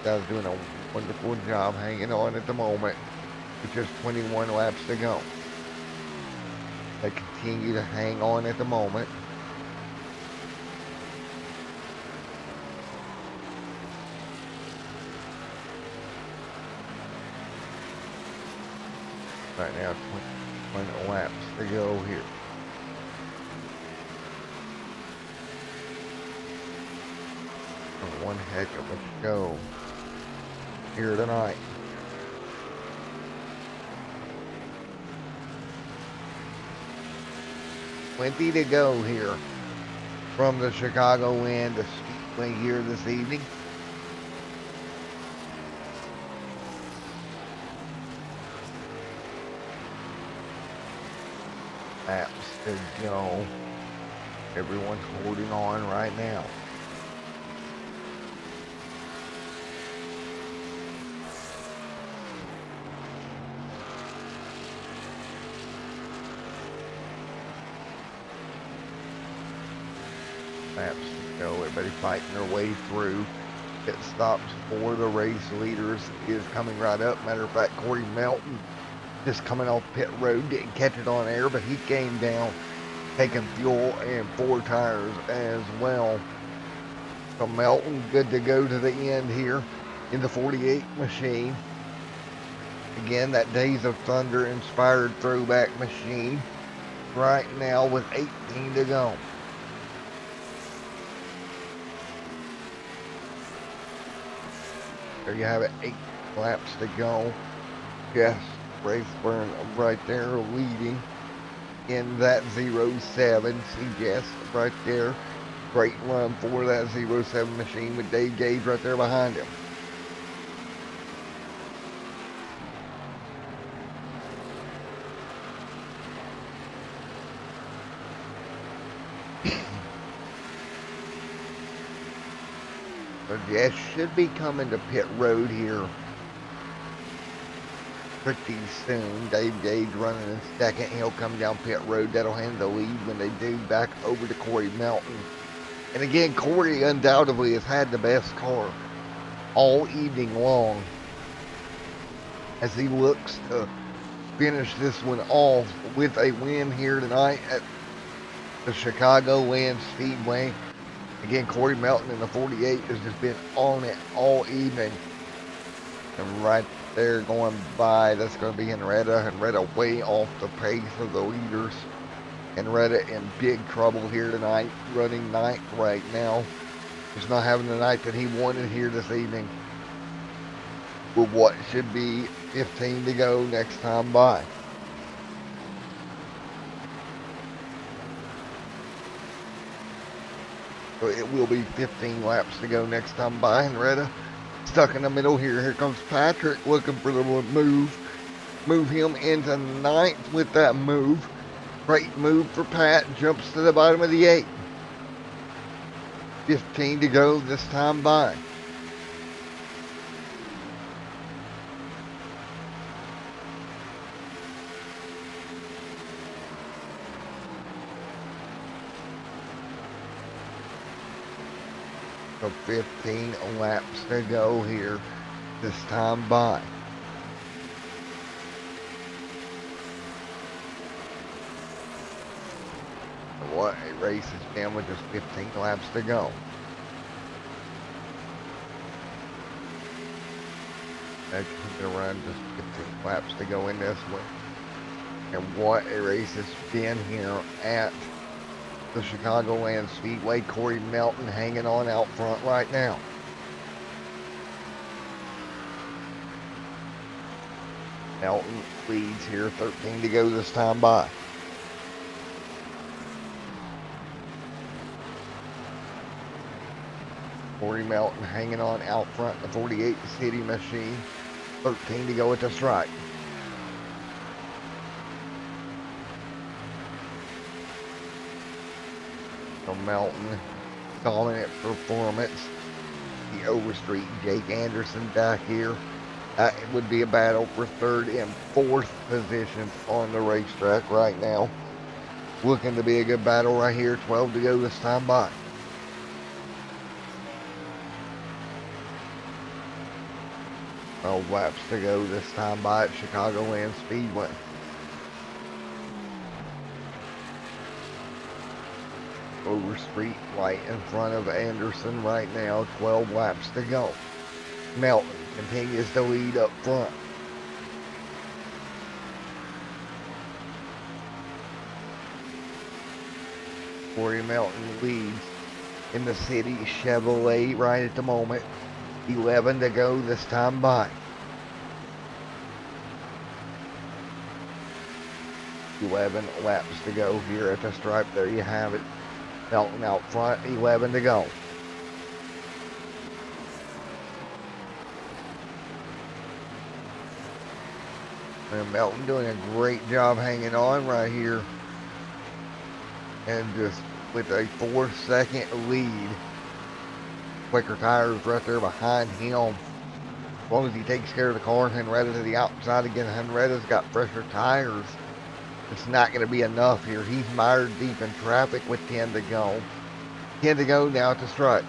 Guys doing a wonderful job hanging on at the moment with just 21 laps to go. They continue to hang on at the moment. Right now, 21 laps to go here. One heck of a show here tonight. Plenty to go here from the Chicagoland Speedway here this evening. Laps to go. Everyone's holding on right now. Laps to go. Everybody fighting their way through. Pit stops for the race leaders is coming right up. Matter of fact, Corey Melton just coming off pit road, didn't catch it on air, but he came down taking fuel and 4 tires as well. So Melton good to go to the end here in the 48 machine. Again, that Days of Thunder inspired throwback machine right now with 18 to go. There you have it, 8 laps to go. Yes, Rathburn right there leading in that 07. See Jess right there. Great run for that 07 machine with Dave Gage right there behind him. So Jess should be coming to pit road here pretty soon. Dave Gage running in second. He'll come down pit road. That'll hand the lead when they do back over to Corey Melton. And again, Corey undoubtedly has had the best car all evening long as he looks to finish this one off with a win here tonight at the Chicagoland Speedway. Again, Corey Melton in the 48 has just been on it all evening. And right there going by, that's going to be Henrietta. Henrietta way off the pace of the leaders. Henrietta in big trouble here tonight, running ninth right now. He's not having the night that he wanted here this evening. With what should be 15 to go next time by. So it will be 15 laps to go next time by. Henrietta stuck in the middle here. Here comes Patrick looking for the move. Move him into ninth with that move. Great move for Pat. Jumps to the bottom of the 8. 15 to go this time by. So 15 laps to go here this time by. What a race it's been with just 15 laps to go. That's going to run just 15 laps to go in this one. And what a race it's been here at the Chicagoland Speedway. Corey Melton hanging on out front right now. Melton leads here, 13 to go this time by. Corey Melton hanging on out front, the 48 City Machine, 13 to go at the stripe. So Melton, dominant performance. The Overstreet Jake Anderson back here. It would be a battle for third and fourth position on the racetrack right now. Looking to be a good battle right here. 12 to go this time by. Well, laps to go this time by at Chicagoland Speedway. Overstreet right in front of Anderson right now. 12 laps to go. Melton continues to lead up front. Corey Melton leads in the City Chevrolet right at the moment. 11 to go this time by. 11 laps to go here at the stripe. There you have it. Melton out front, 11 to go. And Melton doing a great job hanging on right here. And just with a 4-second lead. Quicker tires right there behind him. As long as he takes care of the car, Henretta to the outside again. Henretta's got fresher tires. It's not going to be enough here. He's mired deep in traffic with 10 to go. 10 to go now at the stripe.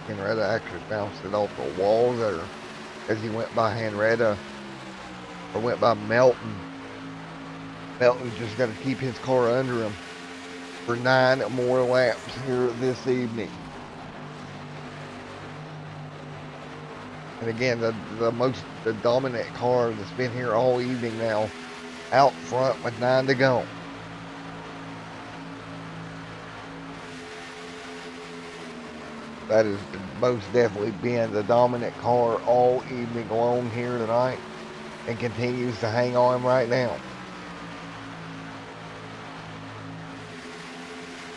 Henretta actually bounced it off the wall there as he went by Henretta, or went by Melton. Melton's just got to keep his car under him for 9 more laps here this evening. And again, the dominant car that's been here all evening now, out front with 9 to go. That has most definitely been the dominant car all evening long here tonight, and continues to hang on right now.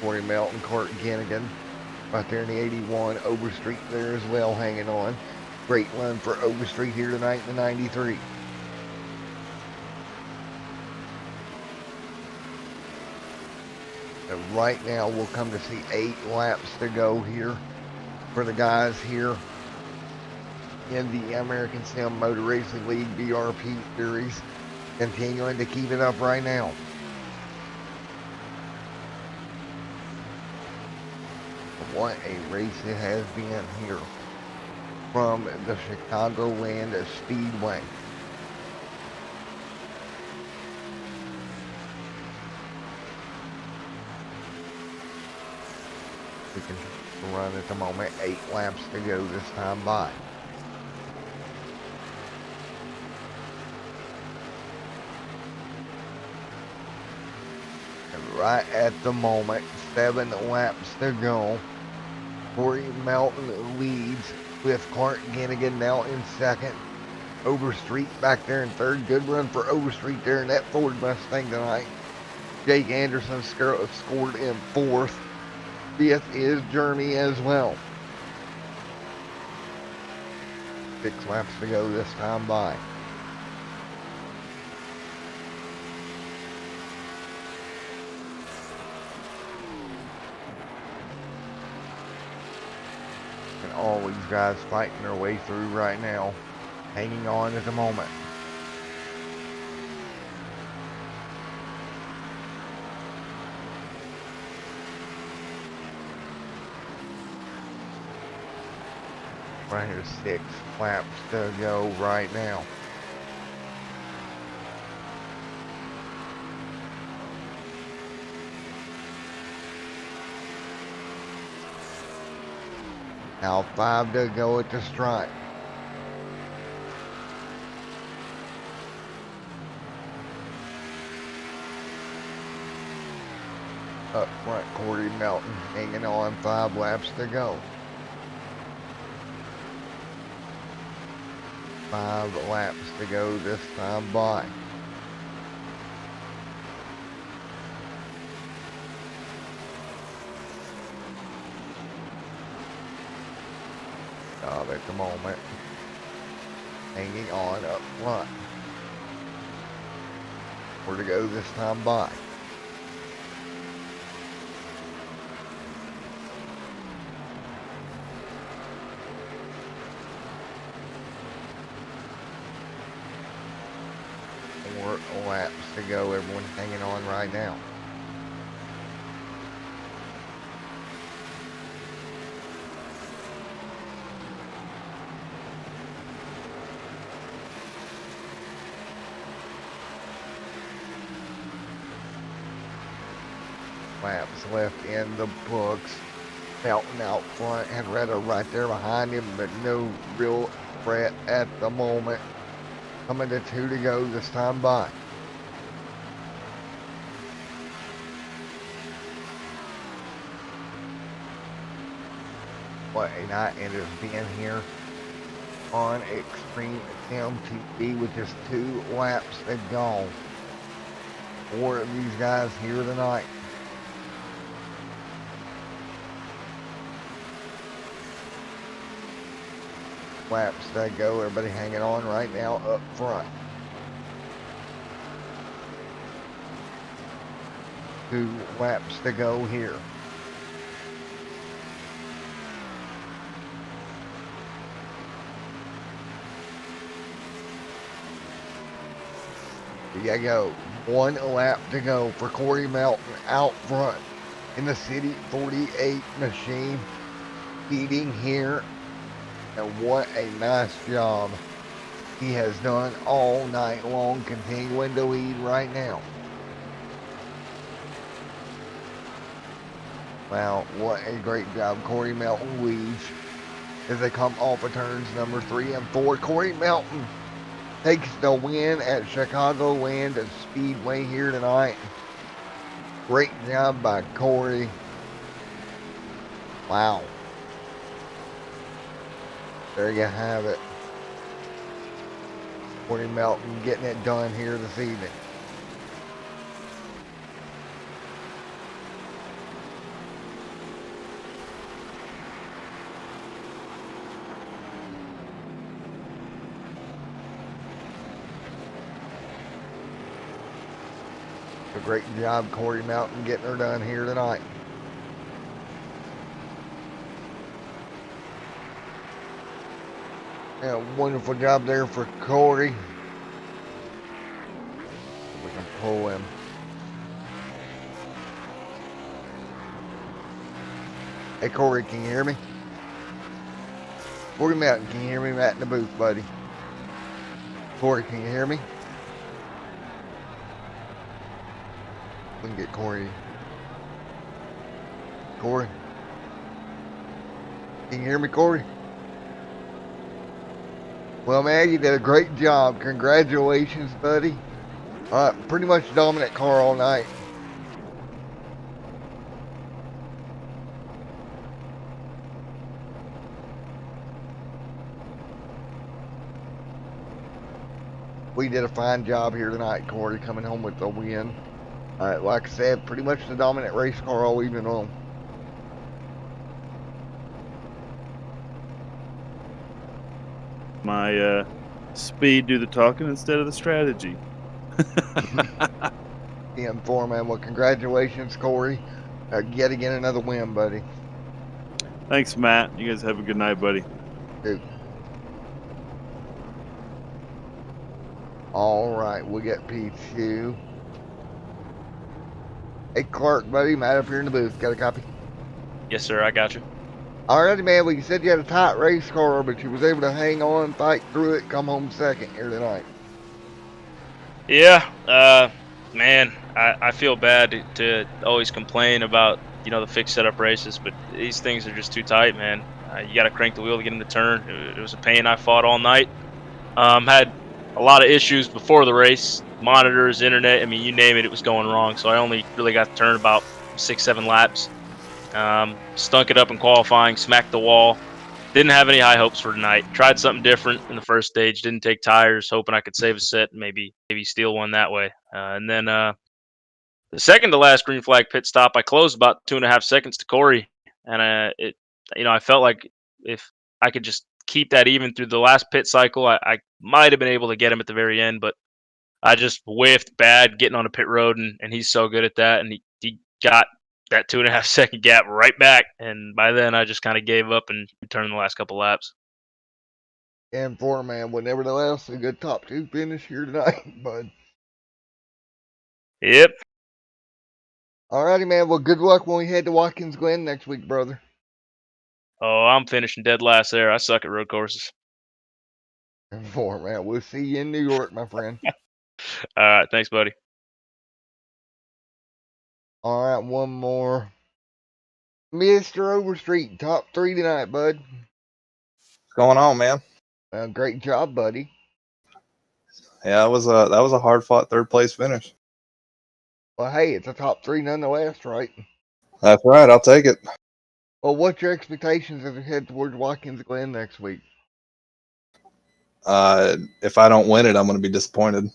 Corey Melton, Court Ginnigan, right there in the 81. Overstreet there as well, hanging on. Great run for Overstreet here tonight in the 93. And right now we'll come to see 8 laps to go here for the guys here in the American Sim Motor Racing League BRP Series. Continuing to keep it up right now. What a race it has been here from the Chicagoland Speedway. We can run at the moment. 8 laps to go this time by. And right at the moment, 7 laps to go. Corey Melton leads with Clark Ginnigan now in second. Overstreet back there in third. Good run for Overstreet there in that Ford Mustang tonight. Jake Anderson scored in fourth. Fifth is Jeremy as well. 6 laps to go this time by. And all these guys fighting their way through right now, hanging on at the moment. Right here, 6 laps to go right now. Now 5 to go at the stripe. Up front, Corey Melton hanging on, 5 laps to go. 5 laps to go this time by. At the moment, hanging on up front. 4 to go this time by. Laps to go. Everyone's hanging on right now. Laps left in the books. Melton out front, and Redder right there behind him, but no real threat at the moment. Coming to 2 to go this time by. What a night it has been here on Extreme MTB with just 2 laps to go. 4 of these guys here tonight. Laps to go. Everybody hanging on right now up front. 2 laps to go here. Here you go. 1 lap to go for Corey Melton out front in the City 48 machine. Feeding here. And what a nice job he has done all night long, continuing to lead right now. Wow, what a great job. Corey Melton leads as they come off of turns number 3 and 4. Corey Melton takes the win at Chicagoland Speedway here tonight. Great job by Corey. Wow. There you have it. Corey Melton getting it done here this evening. A great job, Corey Melton, getting her done here tonight. Yeah, wonderful job there for Corey. We can pull him. Hey Corey, can you hear me? Corey Melton, can you hear me? I'm at in the booth, buddy. Corey, can you hear me? We can get Corey. Corey? Can you hear me, Corey? Well, man, you did a great job. Congratulations, buddy. Pretty much dominant car all night. We did a fine job here tonight, Corey, coming home with the win. Like I said, pretty much the dominant race car all evening long. My speed do the talking instead of the strategy. Yeah, man. Well, congratulations, Corey. Yet again, another win, buddy. Thanks, Matt. You guys have a good night, buddy. Dude. All right, we got P2. Hey, Clark, buddy. Matt up here in the booth. Got a copy? Yes, sir. I got you. Alrighty, man. Well, you said you had a tight race car, but you was able to hang on, fight through it, come home second here tonight. Yeah, man, I feel bad to always complain about the fixed setup races, but these things are just too tight, man. You got to crank the wheel to get them to turn. It was a pain. I fought all night. Had a lot of issues before the race, monitors, internet. I mean, you name it, it was going wrong. So I only really got to turn about 6, 7 laps. Stunk it up in qualifying, smacked the wall. Didn't have any high hopes for tonight. Tried something different in the first stage. Didn't take tires, hoping I could save a set, maybe steal one that way. And then the second to last green flag pit stop, I closed about 2.5 seconds to Corey, and I felt like if I could just keep that even through the last pit cycle, I might have been able to get him at the very end, but I just whiffed bad getting on a pit road, and he's so good at that, and he got that 2.5 second gap right back, and by then I just kind of gave up and returned the last couple laps. And for man, but nevertheless, a good top two finish here tonight, bud. Yep. Alrighty, man. Well, good luck when we head to Watkins Glen next week, brother. Oh, I'm finishing dead last there. I suck at road courses. And for man, we'll see you in New York, my friend. All right, thanks, buddy. All right, one more. Mr. Overstreet, top three tonight, bud. What's going on, man? Great job, buddy. Yeah, that was a hard fought third place finish. Well, hey, it's a top three nonetheless, right? That's right. I'll take it. Well, what's your expectations as we head towards Watkins Glen next week? If I don't win it, I'm going to be disappointed.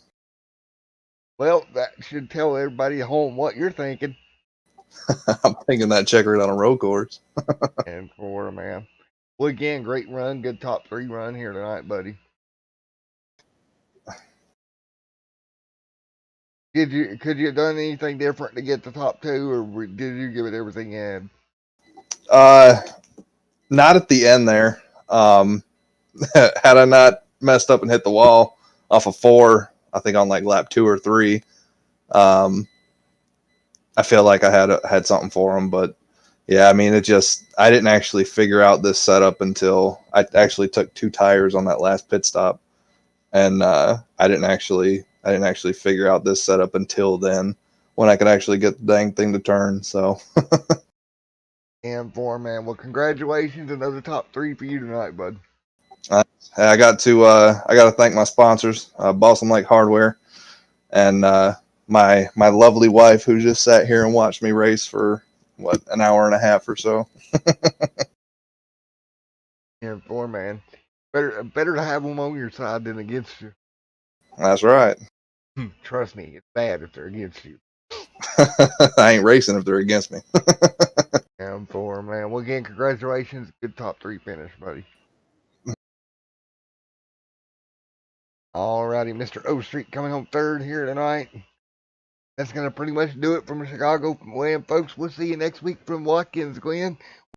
Well, that should tell everybody at home what you're thinking. I'm thinking that checkered on a road course. And for man. Well, again, great run, good top three run here tonight, buddy. Could you have done anything different to get the top two, or did you give it everything you had? Not at the end there. Had I not messed up and hit the wall off of 4, I think on like lap 2 or 3, I feel like I had something for him. But yeah, I mean, I didn't actually figure out this setup until I actually took 2 tires on that last pit stop, and I didn't actually figure out this setup until then, when I could actually get the dang thing to turn. So. And for man, well, congratulations, another top three for you tonight, bud. I got to thank my sponsors, Boston Lake Hardware, and my lovely wife, who just sat here and watched me race for an hour and a half or so. And for man, better to have them on your side than against you. That's right. Trust me, it's bad if they're against you. I ain't racing if they're against me. And for man, well, again, congratulations, good top three finish, buddy. Alrighty, Mr. Overstreet coming home third here tonight. That's going to pretty much do it from the Chicago Land, folks. We'll see you next week from Watkins Glen.